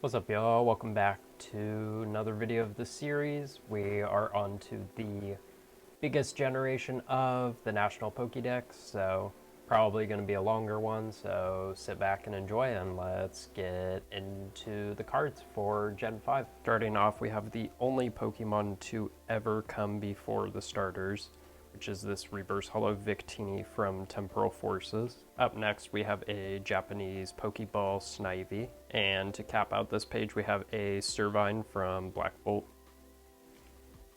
What's up, y'all? Welcome back to another video of the series. We are on to the biggest generation of the National Pokédex, so probably going to be a longer one, so sit back and enjoy, and let's get into the cards for Gen 5. Starting off, we have the only Pokemon to ever come before the starters, which is this Reverse Holo Victini from Temporal Forces. Up next, we have a Japanese Pokeball Snivy, and to cap out this page, we have a Servine from Black Bolt.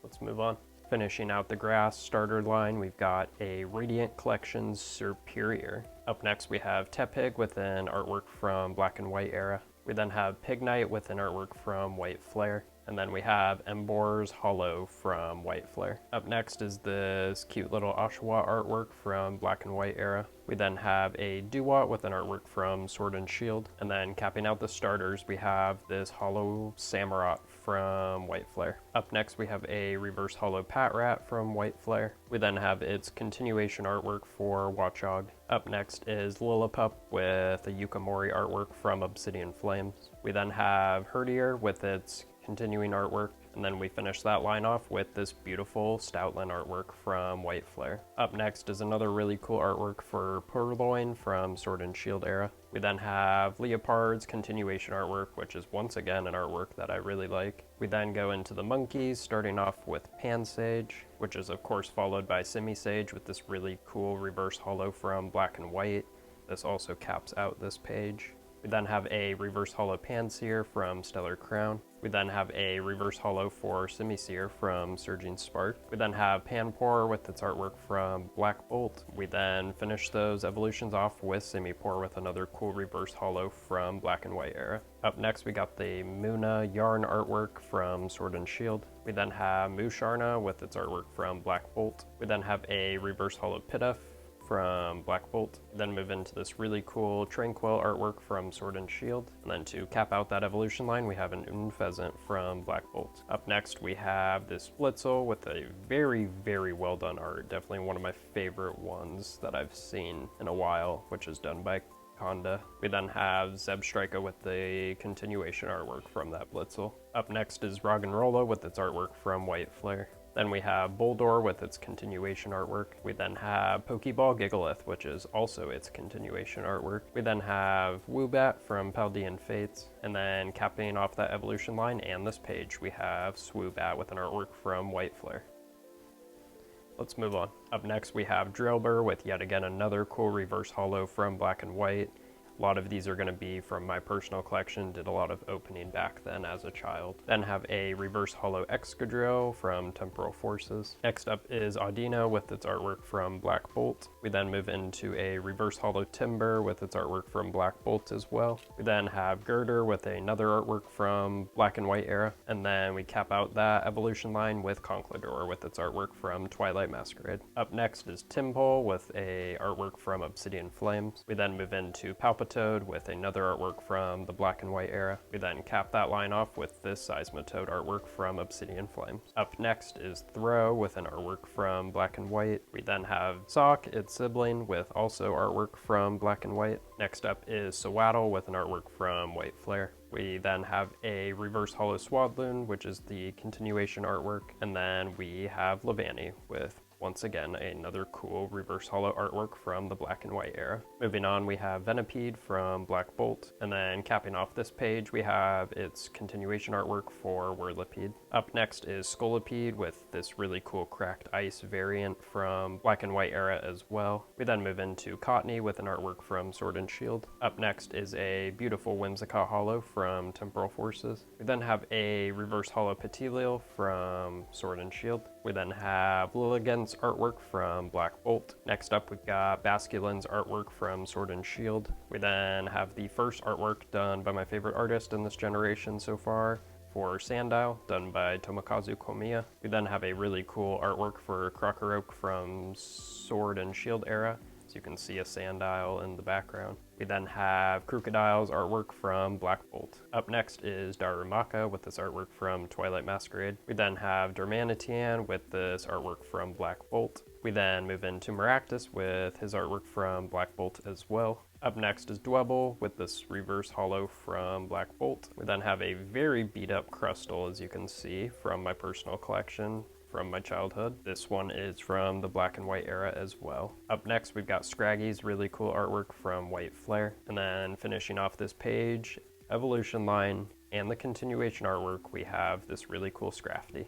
Let's move on. Finishing out the grass starter line, we've got a Radiant Collections Superior. Up next, we have Tepig with an artwork from Black and White era. We then have Pignite with an artwork from White Flare. And then we have Emboar's Hollow from White Flare. Up next is this cute little Oshawott artwork from Black and White era. We then have a Dewott with an artwork from Sword and Shield. And then capping out the starters, we have this Hollow Samurott from White Flare. Up next, we have a Reverse Hollow Patrat from White Flare. We then have its continuation artwork for Watchog. Up next is Lillipup with a Yukamori artwork from Obsidian Flames. We then have Herdier with its continuing artwork, and then we finish that line off with this beautiful Stoutland artwork from White Flare. Up next is another really cool artwork for Purloin from Sword and Shield era. We then have Leopard's continuation artwork, which is once again an artwork that I really like. We then go into the monkeys, starting off with Pansage, which is of course followed by Simisage with this really cool reverse holo from Black and White. This also caps out this page. We then have a reverse holo Pansear from Stellar Crown. We then have a reverse holo for Simisear from Surging Spark. We then have Panpour with its artwork from Black Bolt. We then finish those evolutions off with Simipour with another cool reverse holo from Black and White era. Up next, we got the Muna Yarn artwork from Sword and Shield. We then have Musharna with its artwork from Black Bolt. We then have a reverse holo Pidgeoff from Black Bolt. Then move into this really cool Tranquil artwork from Sword and Shield. And then to cap out that evolution line, we have an Unfezant from Black Bolt. Up next, we have this Blitzel with a very, very well done art. Definitely one of my favorite ones that I've seen in a while, which is done by Conda. We then have Zebstrika with the continuation artwork from that Blitzel. Up next is Roggenrola with its artwork from White Flare. Then we have Boldore with its continuation artwork. We then have Pokeball Gigalith, which is also its continuation artwork. We then have Woobat from Paldean Fates. And then capping off that evolution line and this page, we have Swoobat with an artwork from White Flare. Let's move on. Up next, we have Drillbur with yet again another cool reverse holo from Black and White. A lot of these are going to be from my personal collection, did a lot of opening back then as a child. Then have a reverse holo Excadrill from Temporal Forces. Next up is Audino with its artwork from Black Bolt. We then move into a reverse holo Timber with its artwork from Black Bolt as well. We then have Girder with another artwork from Black and White era. And then we cap out that evolution line with Conkeldurr with its artwork from Twilight Masquerade. Up next is Tympole with a artwork from Obsidian Flames. We then move into Palpitoad with another artwork from the Black and White era. We then cap that line off with this Seismitoad artwork from Obsidian Flames. Up next is Throw with an artwork from Black and White. We then have Sock, its sibling, with also artwork from Black and White. Next up is Sewaddle with an artwork from White Flare. We then have a reverse holo Swadloon, which is the continuation artwork. And then we have Levani with once again another cool reverse holo artwork from the Black and White era. Moving on, we have Venipede from Black Bolt, and then capping off this page we have its continuation artwork for Whirlipede. Up next is Scolipede with this really cool cracked ice variant from Black and White era as well. We then move into Cottony with an artwork from Sword and Shield. Up next is a beautiful Whimsicott holo from Temporal Forces. We then have a reverse holo Petilil from Sword and Shield. We then have Lilligant's artwork from Black Bolt. Next up, we've got Basculin's artwork from Sword and Shield. We then have the first artwork done by my favorite artist in this generation so far for Sandile, done by Tomokazu Komiya. We then have a really cool artwork for Krokorok from Sword and Shield era. So you can see a Sandile in the background. We then have Crocodile's artwork from Black Bolt. Up next is Darumaka with this artwork from Twilight Masquerade. We then have Darmanitan with this artwork from Black Bolt. We then move into Maractus with his artwork from Black Bolt as well. Up next is Dwebble with this reverse holo from Black Bolt. We then have a very beat up Crustle, as you can see, from my personal collection from my childhood. This one is from the black and white era as well. Up next, we've got Scraggy's really cool artwork from White Flare. And then finishing off this page, Evolution line, and the continuation artwork, we have this really cool Scrafty.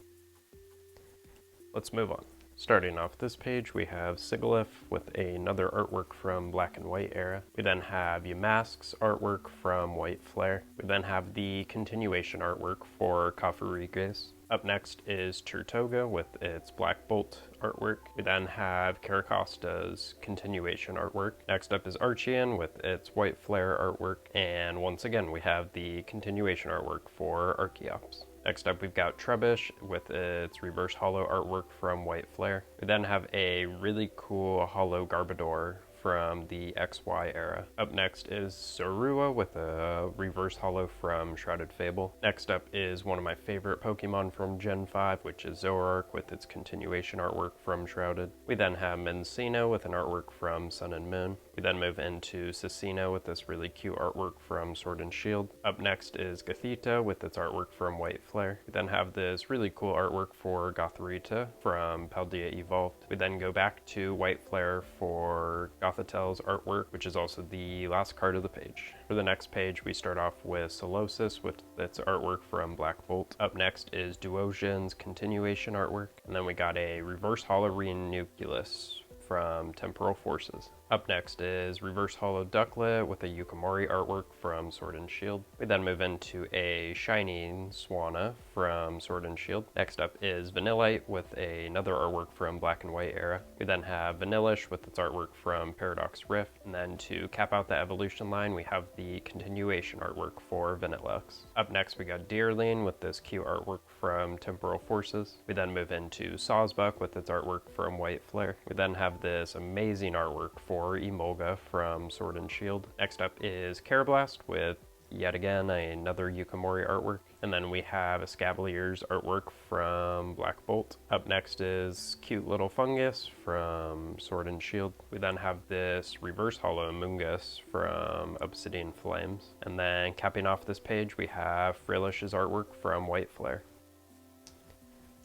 Let's move on. Starting off this page, we have Sigilyph with another artwork from Black and White era. We then have Yamask's artwork from White Flare. We then have the continuation artwork for Cofurigues. Up next is Tirtoga with its Black Bolt artwork. We then have Caracosta's continuation artwork. Next up is Archean with its White Flare artwork. And once again, we have the continuation artwork for Archeops. Next up, we've got Trubbish with its reverse holo artwork from White Flare. We then have a really cool holo Garbodor from the XY era. Up next is Zorua with a reverse holo from Shrouded Fable. Next up is one of my favorite Pokemon from Gen 5, which is Zoroark with its continuation artwork from Shrouded. We then have Mencino with an artwork from Sun and Moon. We then move into Cicino with this really cute artwork from Sword and Shield. Up next is Gothita with its artwork from White Flare. We then have this really cool artwork for Gothorita from Paldea Evolved. We then go back to White Flare for Gothitel's artwork, which is also the last card of the page. For the next page, we start off with Solosis with its artwork from Black Bolt. Up next is Duosion's continuation artwork, and then we got a reverse holo Nucleus from Temporal Forces. Up next is Reverse Holo Ducklet with a Yukimori artwork from Sword and Shield. We then move into a Shining Swanna from Sword and Shield. Next up is Vanillite with another artwork from Black and White era. We then have Vanillish with its artwork from Paradox Rift. And then to cap out the evolution line, we have the continuation artwork for Vanillux. Up next, we got Deerling with this cute artwork from Temporal Forces. We then move into Sawsbuck with its artwork from White Flare. We then have this amazing artwork for Emolga from Sword and Shield. Next up is Carablast with yet again another Yukimori artwork. And then we have Escavalier's artwork from Black Bolt. Up next is cute little Fungus from Sword and Shield. We then have this reverse holo Mungus from Obsidian Flames. And then capping off this page, we have Frillish's artwork from White Flare.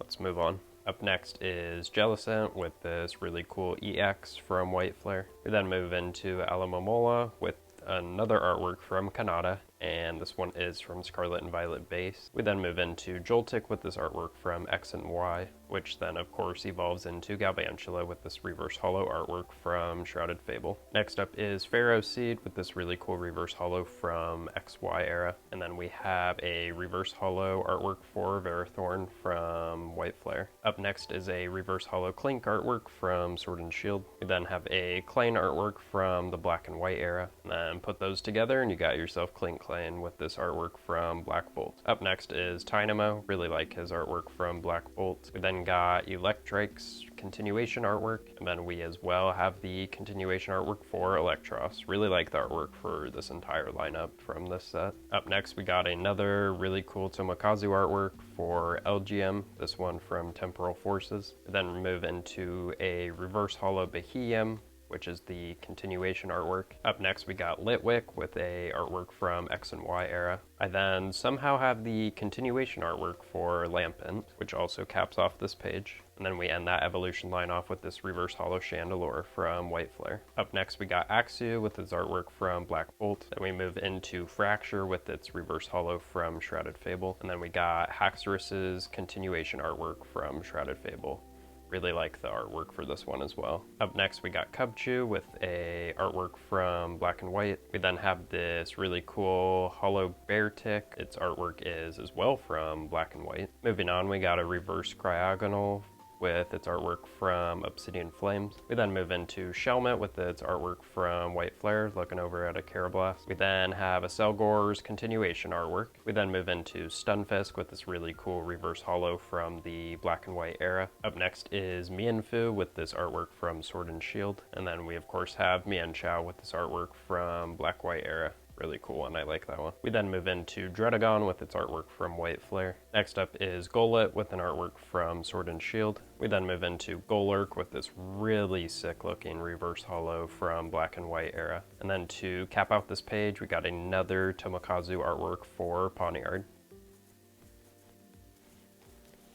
Let's move on. Up next is Jellicent with this really cool EX from White Flare. We then move into Alamomola with another artwork from Kanata, and this one is from Scarlet and Violet base. We then move into Joltik with this artwork from X and Y, which then of course evolves into Galvantula with this reverse holo artwork from Shrouded Fable. Next up is Pharaoh Seed with this really cool reverse holo from XY era. And then we have a reverse holo artwork for Verathorn from White Flare. Up next is a reverse holo Clink artwork from Sword and Shield. We then have a Clane artwork from the Black and White era. And then put those together and you got yourself Clink Clane with this artwork from Black Bolt. Up next is Tynamo. Really like his artwork from Black Bolt. We then got Electrike's continuation artwork, and then we as well have the continuation artwork for Electros. Really like the artwork for this entire lineup from this set. Up next, we got another really cool Tomokazu artwork for LGM, this one from Temporal Forces. We then move into a reverse holo Behem, which is the continuation artwork. Up next, we got Litwick with a artwork from X and Y era. I then somehow have the continuation artwork for Lampent, which also caps off this page. And then we end that evolution line off with this reverse holo Chandelure from White Flare. Up next, we got Axew with its artwork from Black Bolt. Then we move into Fracture with its reverse holo from Shrouded Fable. And then we got Haxorus's continuation artwork from Shrouded Fable. Really like the artwork for this one as well. Up next, we got Cubchoo with a artwork from Black and White. We then have this really cool holo Beartic. Its artwork is as well from Black and White. Moving on, we got a reverse Cryogonal with its artwork from Obsidian Flames. We then move into Shelmet with its artwork from White Flare, looking over at a Carablast. We then have a Selgor's continuation artwork. We then move into Stunfisk with this really cool reverse holo from the Black and White era. Up next is Mienfoo with this artwork from Sword and Shield. And then we of course have Mienshao with this artwork from Black White era. Really cool one, I like that one. We then move into Dredagon with its artwork from White Flare. Next up is Golett with an artwork from Sword and Shield. We then move into Golurk with this really sick looking reverse holo from Black and White era. And then to cap out this page, we got another Tomokazu artwork for Pawniard.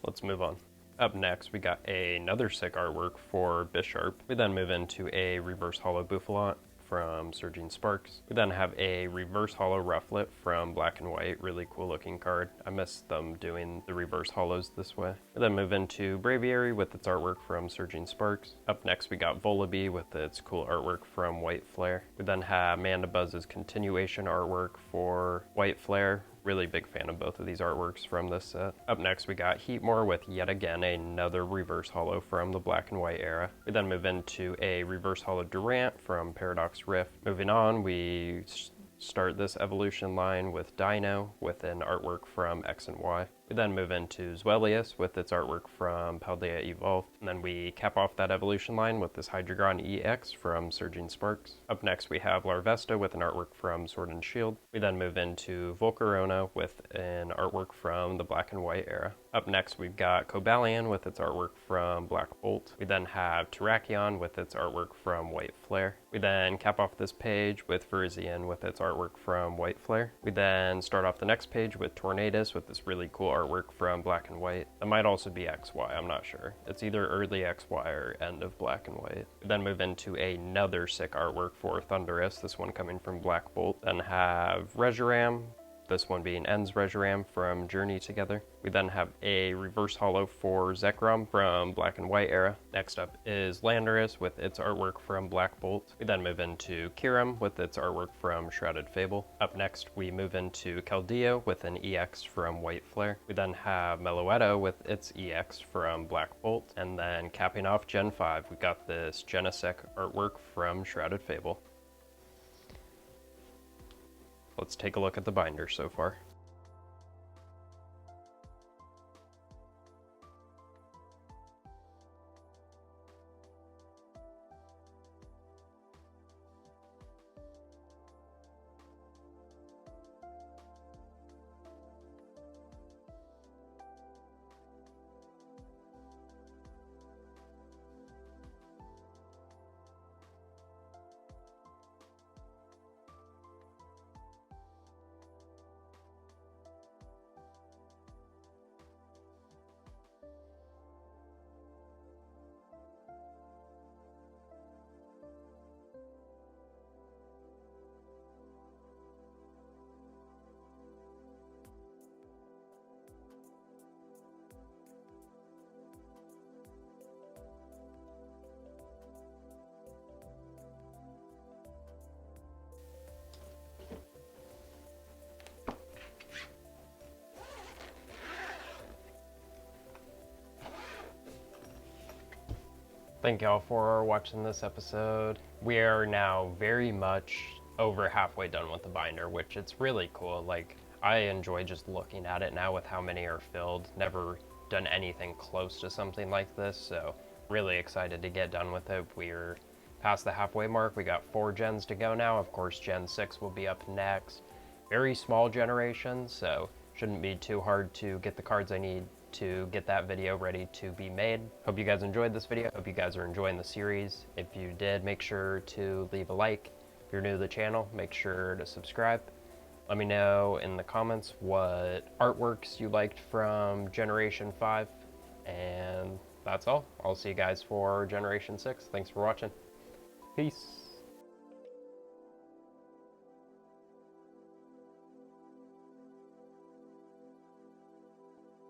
Let's move on. Up next, we got another sick artwork for Bisharp. We then move into a reverse holo Bouffalant from Surging Sparks. We then have a reverse holo Rufflet from Black and White, really cool looking card. I miss them doing the reverse holos this way. We then move into Braviary with its artwork from Surging Sparks. Up next we got Volibee with its cool artwork from White Flare. We then have Mandabuzz's continuation artwork for White Flare. Really big fan of both of these artworks from this set. Up next we got Heatmore with yet again another reverse holo from the Black and White era. We then move into a reverse holo Durant from Paradox Rift. Moving on, we start this evolution line with Dino with an artwork from X and Y. We then move into Zweilious with its artwork from Paldea Evolved. And then we cap off that evolution line with this Hydreigon EX from Surging Sparks. Up next we have Larvesta with an artwork from Sword and Shield. We then move into Volcarona with an artwork from the Black and White era. Up next we've got Cobalion with its artwork from Black Bolt. We then have Terrakion with its artwork from White Flare. We then cap off this page with Virizion with its artwork from White Flare. We then start off the next page with Tornadus with this really cool artwork from Black and White. That might also be XY, I'm not sure. It's either early XY or end of Black and White. We then move into another sick artwork for Thundurus, this one coming from Black Bolt. Then have Reshiram, this one being Ends Reshiram from Journey Together. We then have a reverse holo for Zekrom from Black and White era. Next up is Landorus with its artwork from Black Bolt. We then move into Kyurem with its artwork from Shrouded Fable. Up next we move into Keldeo with an EX from White Flare. We then have Meloetta with its EX from Black Bolt. And then capping off Gen 5, we got this Genesect artwork from Shrouded Fable. Let's take a look at the binder so far. Thank y'all for watching this episode. We are now very much over halfway done with the binder, which it's really cool. Like, I enjoy just looking at it now with how many are filled. Never done anything close to something like this, so really excited to get done with it. We're past the halfway mark. We got 4 gens to go now. Of course, Gen 6 will be up next. Very small generation, so shouldn't be too hard to get the cards I need to get that video ready to be made. Hope you guys enjoyed this video. Hope you guys are enjoying the series. If you did, make sure to leave a like. If you're new to the channel, make sure to subscribe. Let me know in the comments what artworks you liked from Generation 5. And that's all. I'll see you guys for Generation 6. Thanks for watching. Peace.